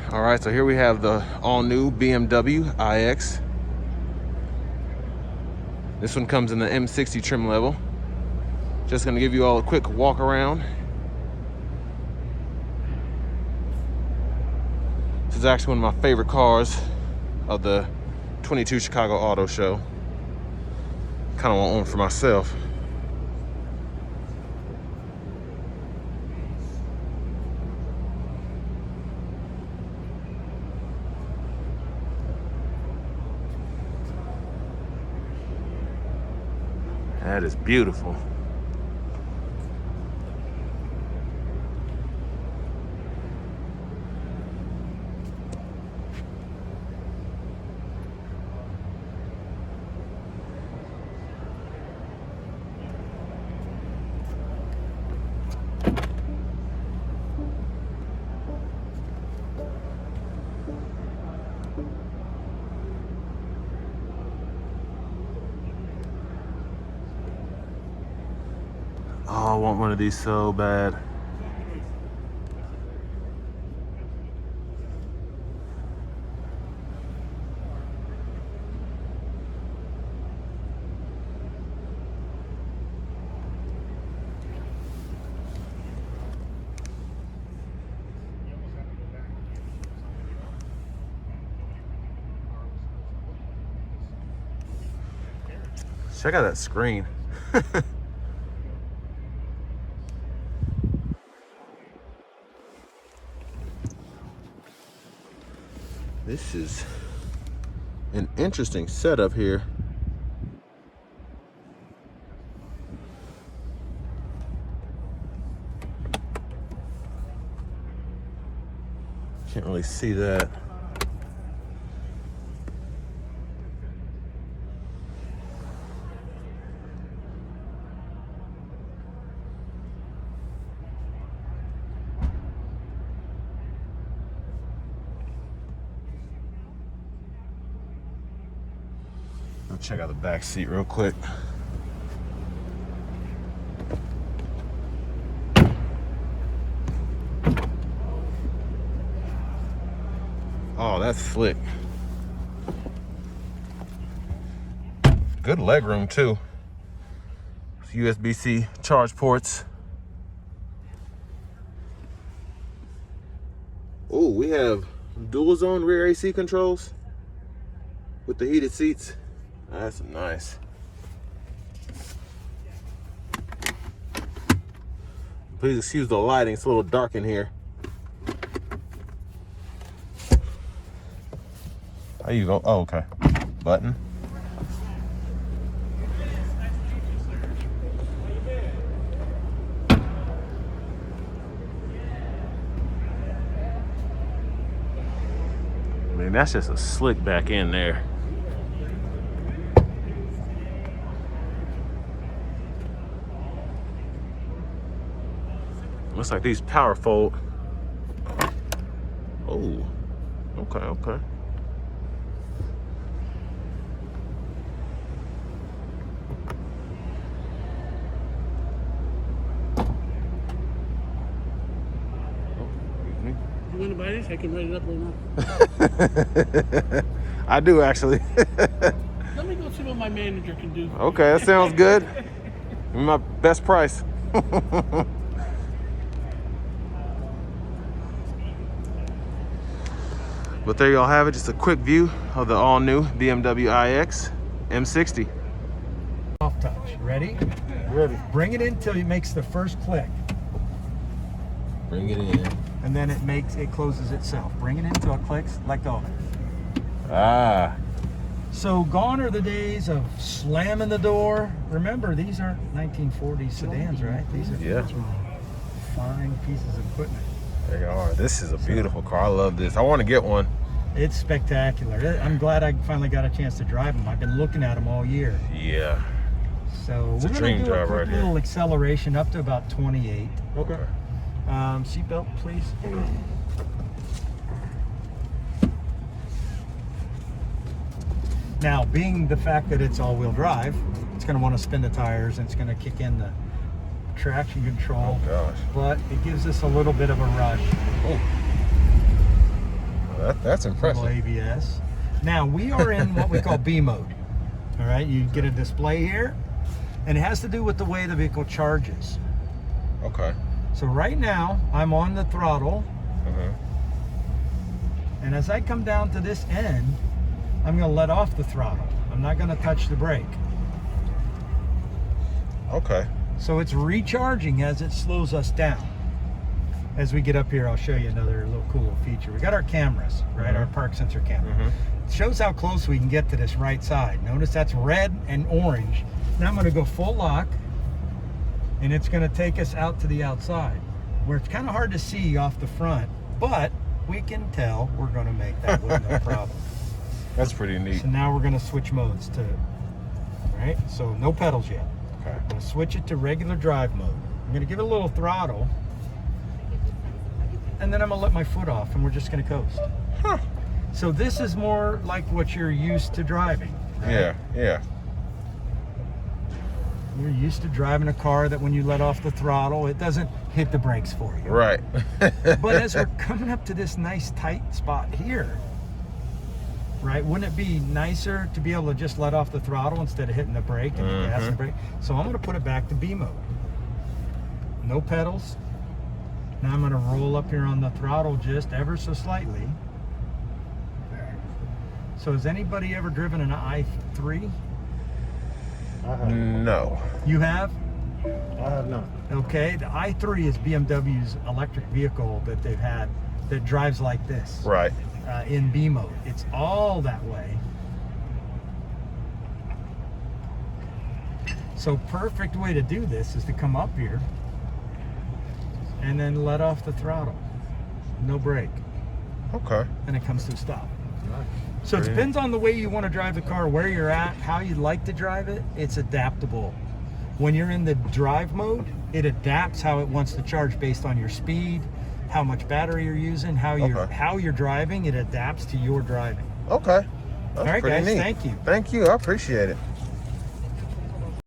All right, so here we have the all-new BMW Ix. This one comes in the M60 trim level. Just gonna give you all a quick walk around. This is actually one of my favorite cars of the 22 Chicago Auto Show. Kind of want one for myself. That is beautiful. Oh, I want one of these so bad. Check out that screen. This is an interesting setup here. Can't really see that. I'll check out the back seat real quick. Oh, that's slick. Good leg room too. USB-C charge ports. Oh, we have dual zone rear AC controls with the heated seats. That's nice. Please excuse the lighting, it's a little dark in here. How you go? Oh, okay. Button. Man, that's just a slick back end there. Looks like these power fold. Oh, okay, okay. You want to buy this? I can write it up right now. I do actually. Let me go see what my manager can do. Okay, that sounds good. Give me my best price. But there y'all have it, just a quick view of the all-new BMW Ix M60. Soft touch. Ready? Ready. Bring it in till it makes the first click. Bring it in. And then it closes itself. Bring it in till it clicks, let go. Ah. So gone are the days of slamming the door. Remember, these aren't 1940s sedans, right? These are fine pieces of equipment. There you are. This is a beautiful car. I love this. I want to get one. It's spectacular. I'm glad I finally got a chance to drive them. I've been looking at them all year. Yeah. So It's a we're dream going to do drive a quick right here. little acceleration up to about 28. Okay. Seatbelt, please. Now, being the fact that it's all-wheel drive, it's going to want to spin the tires and it's going to kick in the traction control. Oh gosh. But it gives us a little bit of a rush. Oh. That's impressive. Little ABS. Now we are in what we call B mode. All right, you get a display here, and it has to do with the way the vehicle charges. Okay. So right now I'm on the throttle, Uh-huh. and as I come down to this end, I'm going to let off the throttle. I'm not going to touch the brake. Okay. So it's recharging as it slows us down. As we get up here, I'll show you another little cool feature. We got our cameras, right? Mhm. Our park sensor camera. Mhm. It shows how close we can get to this right side. Notice that's red and orange. Now I'm going to go full lock, and it's going to take us out to the outside, where it's kind of hard to see off the front, but we can tell we're going to make that with no problem. That's pretty neat. So now we're going to switch modes to, right? So no pedals yet. Okay. I'm going to switch it to regular drive mode. I'm going to give it a little throttle, and then I'm going to let my foot off, and we're just going to coast. Huh. So this is more like what you're used to driving. Right? Yeah, yeah. You're used to driving a car that when you let off the throttle, it doesn't hit the brakes for you. Right. But as we're coming up to this nice tight spot here, right, wouldn't it be nicer to be able to just let off the throttle instead of hitting the brake and the gas and brake? So I'm going to put it back to B mode. No pedals. Now I'm going to roll up here on the throttle just ever so slightly. So has anybody ever driven an i3? No. You have? I have not. Okay, the i3 is BMW's electric vehicle that they've had that drives like this. Right. In B mode. It's all that way. So perfect way to do this is to come up here and then let off the throttle. No brake. Okay. And it comes to a stop. So it depends on the way you want to drive the car, where you're at, how you like to drive it. It's adaptable. When you're in the drive mode, it adapts how it wants to charge based on your speed, how much battery you're using, how you're driving. It adapts to your driving. Okay. That's All right, pretty guys. neat. Thank you. Thank you. I appreciate it.